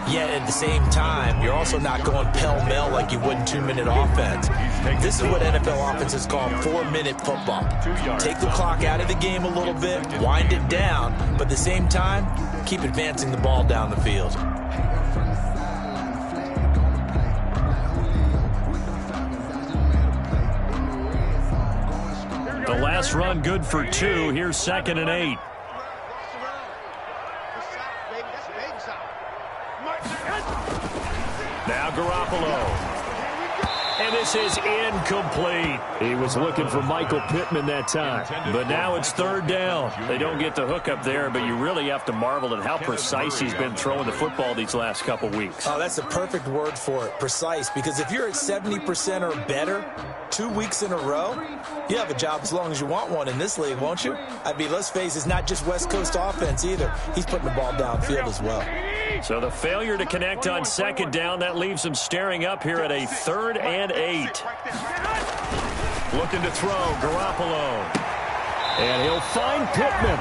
Yet at the same time, you're also not going pell-mell like you would in 2-minute offense. This is what NFL offenses call 4-minute football. Take the clock out of the game a little bit, wind it down, but at the same time, keep advancing the ball down the field. The last run good for 2. Here's 2nd and 8. Now Garoppolo. And this is incomplete. He was looking for Michael Pittman that time. But now it's 3rd down. They don't get the hook up there, but you really have to marvel at how precise he's been throwing the football these last couple weeks. Oh, that's a perfect word for it, precise. Because if you're at 70% or better 2 weeks in a row, you have a job as long as you want one in this league, won't you? I mean, let's face it, it's not just West Coast offense either. He's putting the ball downfield as well. So the failure to connect on 2nd down, that leaves him staring up here at a 3rd and 8. Looking to throw, Garoppolo. And he'll find Pittman.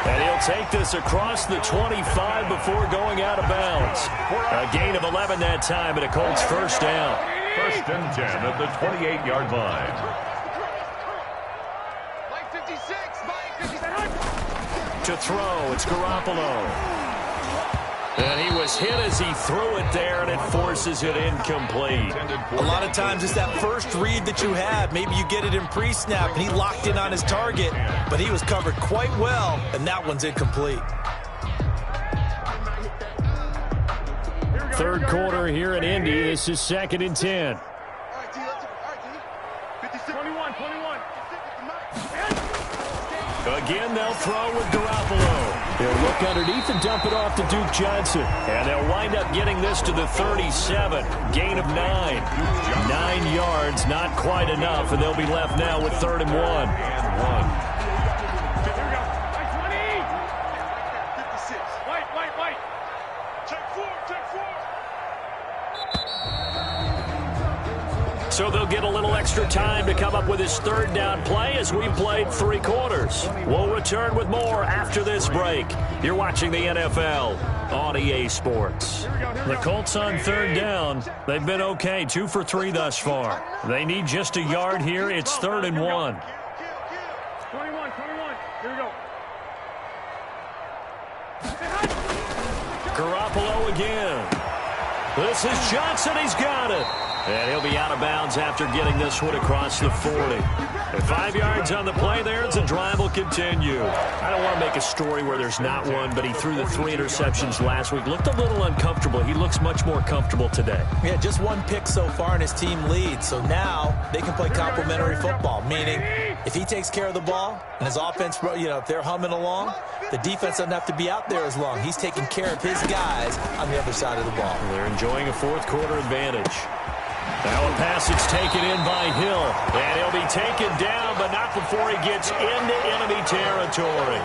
And he'll take this across the 25 before going out of bounds. A gain of 11 that time, and a Colts first down. 1st and 10 at the 28-yard line. To throw, it's Garoppolo. And he was hit as he threw it there, and it forces it incomplete. A lot of times it's that first read that you have. Maybe you get it in pre-snap, and he locked in on his target, but he was covered quite well, and that one's incomplete. Third quarter here in Indy. This is 2nd and 10. Again, they'll throw with Garoppolo. They'll look underneath and dump it off to Duke Johnson. And they'll wind up getting this to the 37. Gain of 9. 9 yards, not quite enough, and they'll be left now with 3rd and 1. So they'll get a little extra time to come up with his third down play as we played 3 quarters. We'll return with more after this break. You're watching the NFL on EA Sports. The Colts on third down. They've been okay, 2 for 3 thus far. They need just a yard here. It's 3rd and 1. 21. Here we go. Garoppolo again. This is Johnson. He's got it. And he'll be out of bounds after getting this one across the 40. And 5 yards on the play there, and the drive will continue. I don't want to make a story where there's not one, but he threw the 3 interceptions last week. Looked a little uncomfortable. He looks much more comfortable today. Yeah, just 1 pick so far, and his team leads. So now they can play complementary football, meaning if he takes care of the ball and his offense, if they're humming along, the defense doesn't have to be out there as long. He's taking care of his guys on the other side of the ball. They're enjoying a 4th quarter advantage. Now a passage taken in by Hill, and he'll be taken down, but not before he gets into enemy territory.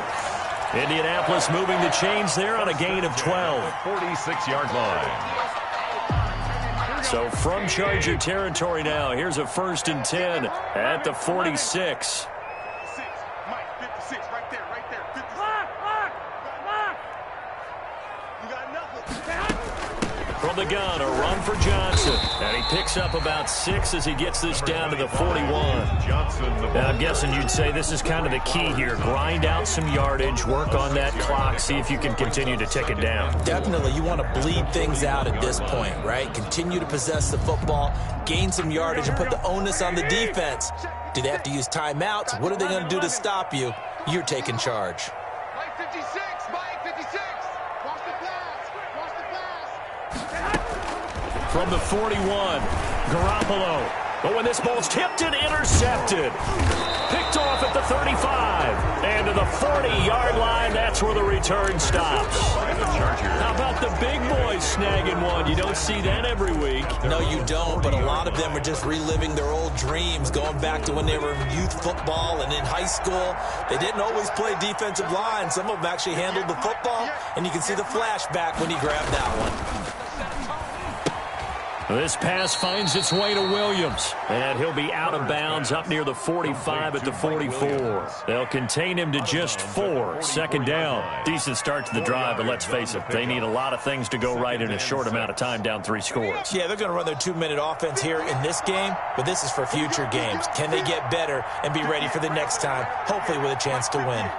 Indianapolis moving the chains there on a gain of 12. 46-yard line. So from Charger territory now, here's a 1st and 10 at the 46. From the gun, a run for Johnson. And he picks up about 6 as he gets this down to the 41. And I'm guessing you'd say this is kind of the key here. Grind out some yardage, work on that clock, see if you can continue to tick it down. Definitely, you want to bleed things out at this point, right? Continue to possess the football, gain some yardage, and put the onus on the defense. Do they have to use timeouts? What are they going to do to stop you? You're taking charge. Mike 56. Watch the pass. From the 41, Garoppolo. But when this ball's tipped and intercepted. Picked off at the 35. And to the 40-yard line, that's where the return stops. How about the big boys snagging one? You don't see that every week. No, you don't, but a lot of them are just reliving their old dreams, going back to when they were in youth football and in high school. They didn't always play defensive line. Some of them actually handled the football, and you can see the flashback when he grabbed that one. This pass finds its way to Williams, and he'll be out of bounds up near the 45 at the 44. They'll contain him to just 4. 2nd down. Decent start to the drive, but let's face it, they need a lot of things to go right in a short amount of time, down 3 scores. Yeah, they're going to run their 2-minute offense here in this game, but this is for future games. Can they get better and be ready for the next time, hopefully with a chance to win?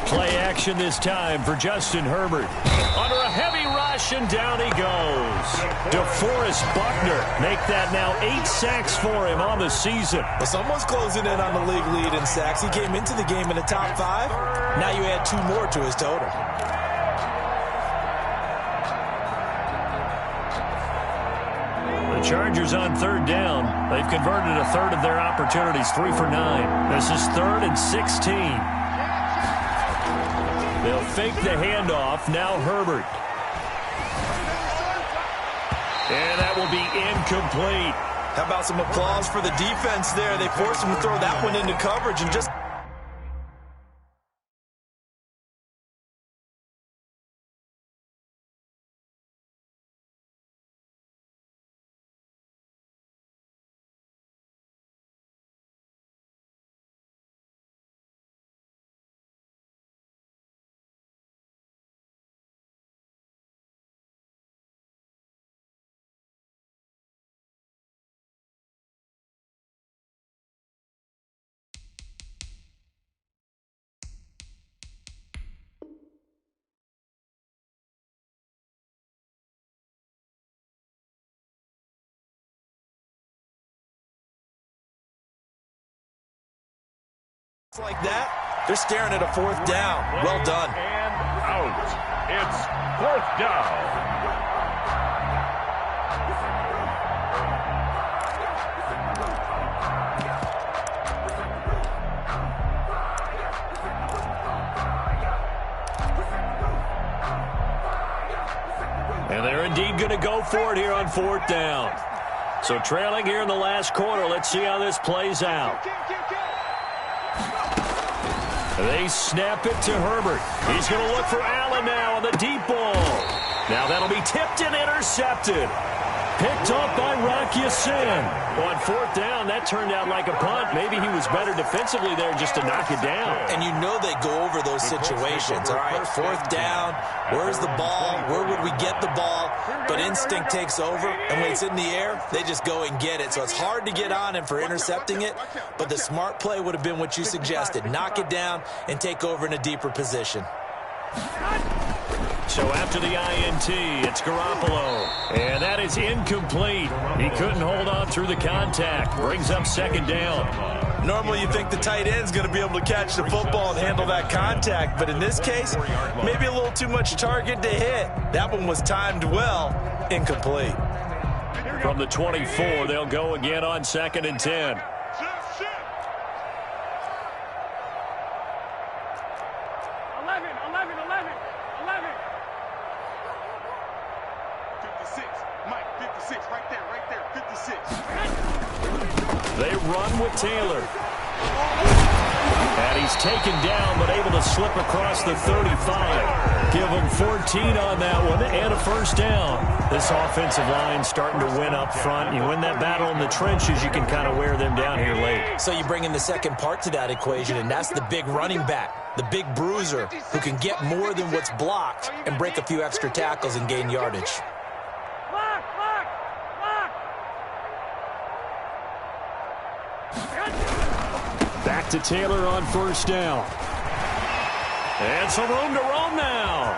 Play action this time for Justin Herbert. Under a heavy rush, and down he goes. DeForest Buckner make that now 8 sacks for him on the season. Well, someone's closing in on the league lead in sacks. He came into the game in the top 5. Now you add 2 more to his total. The Chargers on 3rd down. They've converted a 1/3 of their opportunities, 3 for 9. This is 3rd and 16. They'll fake the handoff. Now Herbert. And that will be incomplete. How about some applause for the defense there? They forced him to throw that one into coverage and just... like that, they're staring at a 4th down. Well done. And out. It's 4th down. And they're indeed going to go for it here on 4th down. So trailing here in the last quarter. Let's see how this plays out. They snap it to Herbert. He's going to look for Allen now on the deep ball. Now that'll be tipped and intercepted. Picked off by Rocky Sin. On fourth down, that turned out like a punt. Maybe he was better defensively there just to knock it down. And you know they go over those situations. All right, fourth down, where's the ball? Where would we get the ball? But instinct takes over, and when it's in the air, they just go and get it. So it's hard to get on him for intercepting it, but the smart play would have been what you suggested. Knock it down and take over in a deeper position. So after the INT, it's Garoppolo. And that is incomplete. He couldn't hold on through the contact. Brings up second down. Normally you think the tight end's going to be able to catch the football and handle that contact, but in this case, maybe a little too much target to hit. That one was timed well. Incomplete. From the 24, they'll go again on 2nd and 10. They run with Taylor. And he's taken down, but able to slip across the 35. Give him 14 on that one and a first down. This offensive line starting to win up front. You win that battle in the trenches, you can kind of wear them down here late. So you bring in the second part to that equation, and that's the big running back, the big bruiser, who can get more than what's blocked and break a few extra tackles and gain yardage. Back to Taylor on first down. And some room to roam now.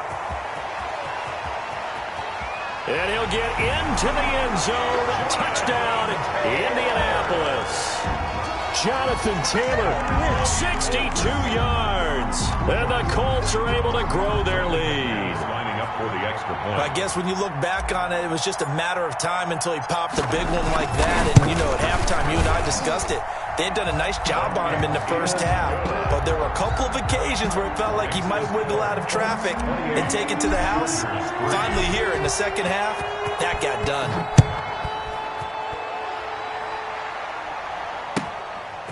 And he'll get into the end zone. Touchdown, Indianapolis. Jonathan Taylor, 62 yards. And the Colts are able to grow their lead. For the extra point. I guess when you look back on it, it was just a matter of time until he popped a big one like that. And, you know, at halftime, you and I discussed it. They had done a nice job on him in the first half. But there were a couple of occasions where it felt like he might wiggle out of traffic and take it to the house. Finally here in the second half, that got done.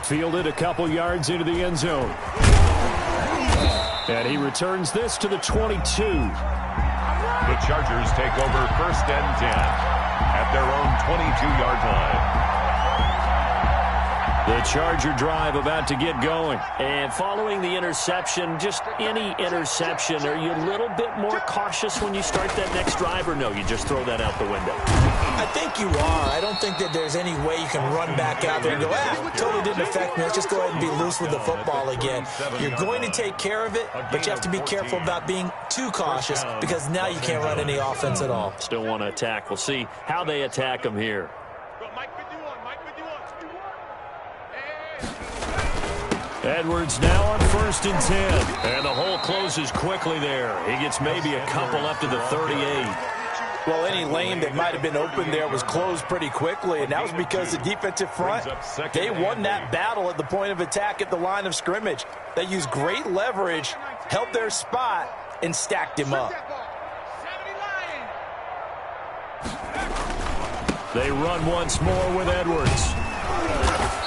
Fielded a couple yards into the end zone. And he returns this to the 22. The Chargers take over 1st and 10 at their own 22-yard line. The Charger drive about to get going. And following the interception, just any interception, are you a little bit more cautious when you start that next drive, or no, you just throw that out the window? I think you are. I don't think that there's any way you can run back out there and go, totally didn't affect me. Let's just go ahead and be loose with the football again. You're going to take care of it, but you have to be careful about being too cautious because now you can't run any offense at all. Still want to attack. We'll see how they attack them here. Edwards now on 1st and 10. And the hole closes quickly there. He gets maybe a couple up to the 38. Well, any lane that might have been open there was closed pretty quickly, and that was because the defensive front, they won that battle at the point of attack at the line of scrimmage. They used great leverage, held their spot, and stacked him up. They run once more with Edwards.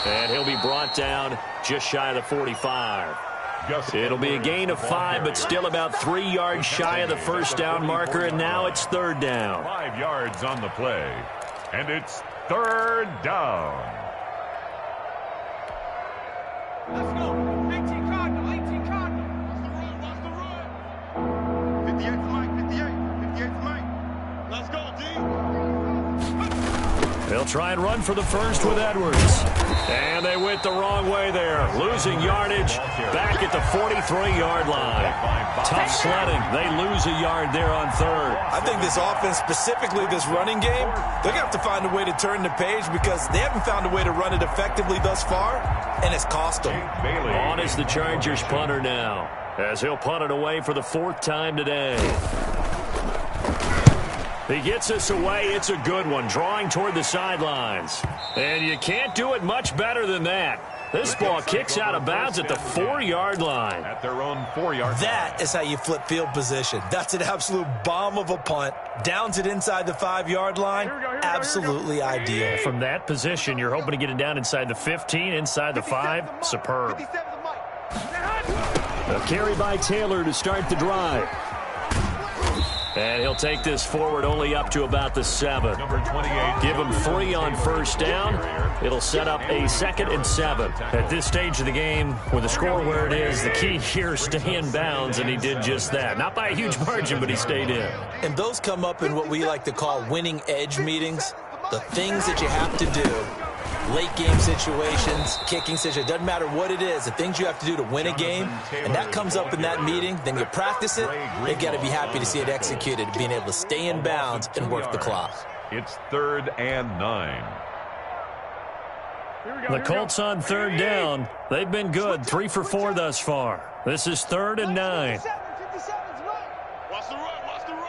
And he'll be brought down just shy of the 45. It'll be a gain of 5, but still about 3 yards shy of the first down marker, and now it's 3rd down. 5 yards on the play, and it's 3rd down. Let's go. 18 Cardinal, 18 Cardinal. What's the run? 58 for Mike, 58 for Mike. Let's go, D. They'll try and run for the first with Edwards. And they went the wrong way there. Losing yardage back at the 43-yard line. Tough sledding. They lose a yard there on 3rd. I think this offense, specifically this running game, they're going to have to find a way to turn the page because they haven't found a way to run it effectively thus far, and it's cost them. On is the Chargers punter now, as he'll punt it away for the 4th time today. He gets us away. It's a good one, drawing toward the sidelines. And you can't do it much better than that. This ball kicks out of bounds at the 4-yard line. At their own 4-yard line. That is how you flip field position. That's an absolute bomb of a punt. Downs it inside the 5-yard line. Absolutely ideal. From that position, you're hoping to get it down inside the 15, inside the 5. Superb. A carry by Taylor to start the drive. And he'll take this forward only up to about the 7. Number 28. Give him 3 on first down. It'll set up a 2nd and 7. At this stage of the game, with the score where it is, the key here is stay in bounds, and he did just that. Not by a huge margin, but he stayed in. And those come up in what we like to call winning edge meetings. The things that you have to do, late game situations, kicking situations, doesn't matter what it is, the things you have to do to win a game, and that comes up in that meeting, then you practice it, you got to be happy to see it executed, being able to stay in bounds and work the clock. It's 3rd and 9. The Colts on 3rd down. They've been good, 3 for 4 thus far. This is 3rd and 9. Watch the run, watch the run.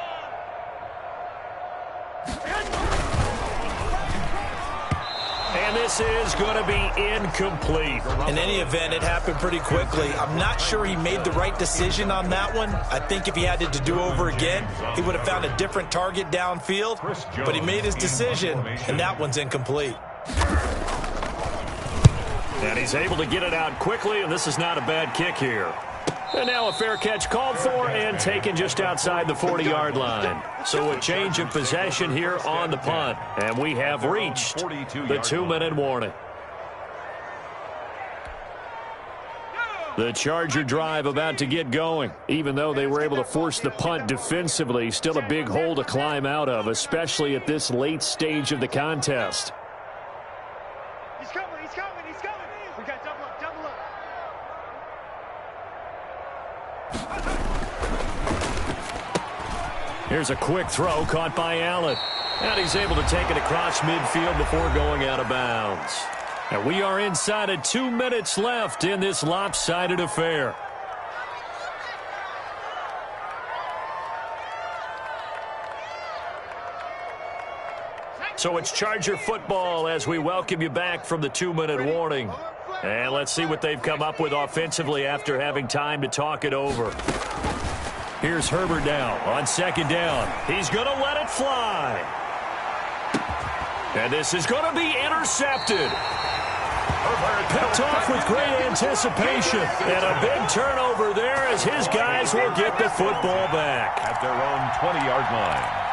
And this is going to be incomplete. In any event, it happened pretty quickly. I'm not sure he made the right decision on that one. I think if he had it to do over again, he would have found a different target downfield. But he made his decision, and that one's incomplete. And he's able to get it out quickly, and this is not a bad kick here. And now a fair catch called for and taken just outside the 40-yard line. So a change of possession here on the punt. And we have reached the 2-minute warning. The Charger drive about to get going. Even though they were able to force the punt defensively, still a big hole to climb out of, especially at this late stage of the contest. He's coming, he's coming, he's coming. We got double up, double up. Here's a quick throw caught by Allen. And he's able to take it across midfield before going out of bounds. And we are inside of 2 minutes left in this lopsided affair. So it's Charger football as we welcome you back from the 2-minute warning. And let's see what they've come up with offensively after having time to talk it over. Here's Herbert now on 2nd down. He's going to let it fly. And this is going to be intercepted. Picked off with great anticipation. And a big turnover there as his guys will get the football back. At their own 20-yard line.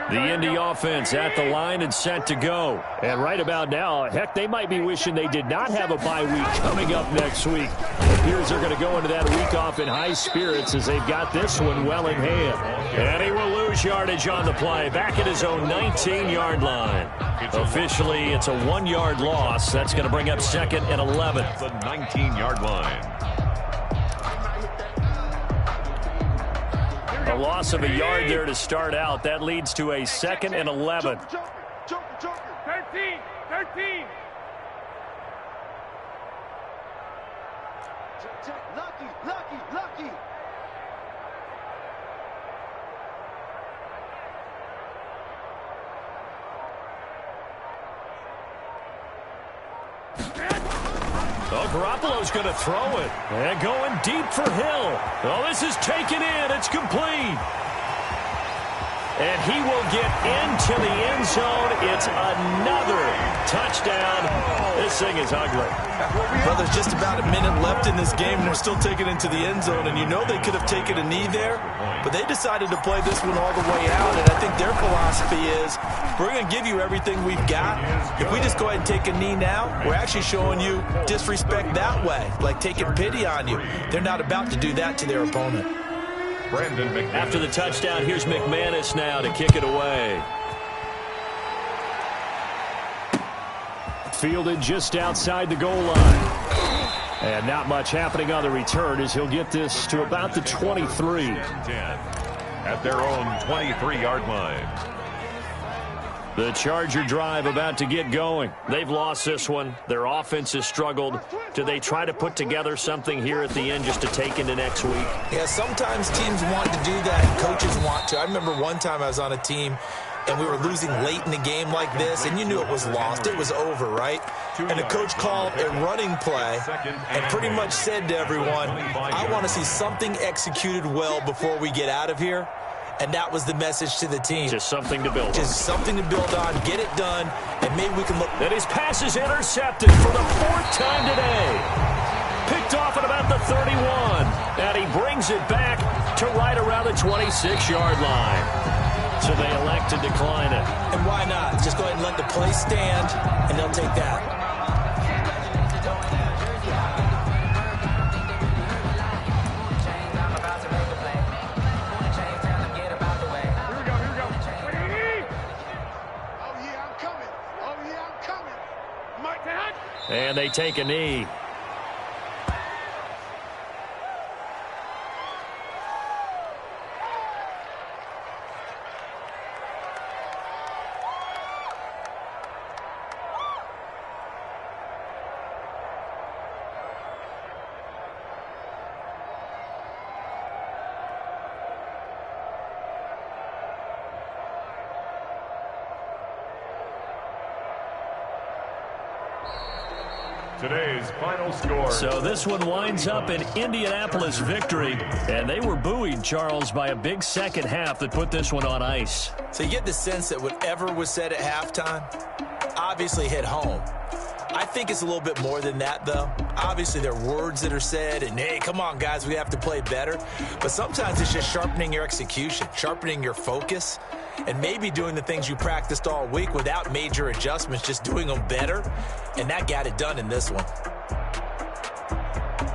The Indy offense at the line and set to go. And right about now, heck, they might be wishing they did not have a bye week coming up next week. It appears they're going to go into that week off in high spirits as they've got this one well in hand. And he will lose yardage on the play, back at his own 19-yard line. Officially, it's a 1-yard loss. That's going to bring up 2nd and 11. The 19-yard line. A loss of a yard there to start out. That leads to a 2nd and 11. 13, 13. Lucky, lucky, lucky. Oh, Garoppolo's going to throw it. And going deep for Hill. Oh, this is taken in. It's complete. And he will get into the end zone. It's another touchdown. This thing is ugly. Well, there's just about a minute left in this game, and they're still taking it into the end zone. And you know they could have taken a knee there, but they decided to play this one all the way out. And I think their philosophy is, we're going to give you everything we've got. If we just go ahead and take a knee now, we're actually showing you disrespect that way, like taking pity on you. They're not about to do that to their opponent. After the touchdown, here's McManus now to kick it away. Fielded just outside the goal line. And not much happening on the return as he'll get this to about the 23. At their own 23-yard line. The Charger drive about to get going. They've lost this one. Their offense has struggled. Do they try to put together something here at the end just to take into next week? Yeah, sometimes teams want to do that, and coaches want to. I remember one time I was on a team, and we were losing late in the game like this, and you knew it was lost. It was over, right? And the coach called a running play and pretty much said to everyone, I want to see something executed well before we get out of here. And that was the message to the team. Just something to build on. Just something to build on, get it done, and And maybe we can look. And his pass is intercepted for the 4th time today. Picked off at about the 31. And he brings it back to right around the 26-yard line. So they elect to decline it. And why not? Just go ahead and let the play stand, and they'll take that. And they take a knee. Today's final score. So this one winds up an Indianapolis victory. And they were buoyed, Charles, by a big second half that put this one on ice. So you get the sense that whatever was said at halftime obviously hit home. I think it's a little bit more than that, though. Obviously, there are words that are said, and, hey, come on, guys, we have to play better. But sometimes it's just sharpening your execution, sharpening your focus, and maybe doing the things you practiced all week without major adjustments, just doing them better. And that got it done in this one.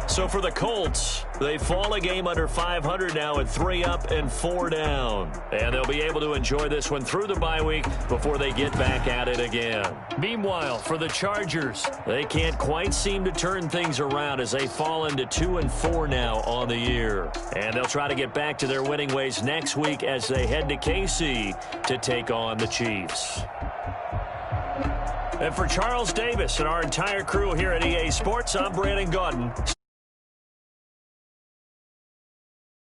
So for the Colts, they fall a game under 500 now at 3 up and 4 down. And they'll be able to enjoy this one through the bye week before they get back at it again. Meanwhile, for the Chargers, they can't quite seem to turn things around as they fall into 2 and 4 now on the year. And they'll try to get back to their winning ways next week as they head to KC to take on the Chiefs. And for Charles Davis and our entire crew here at EA Sports, I'm Brandon Gaudin.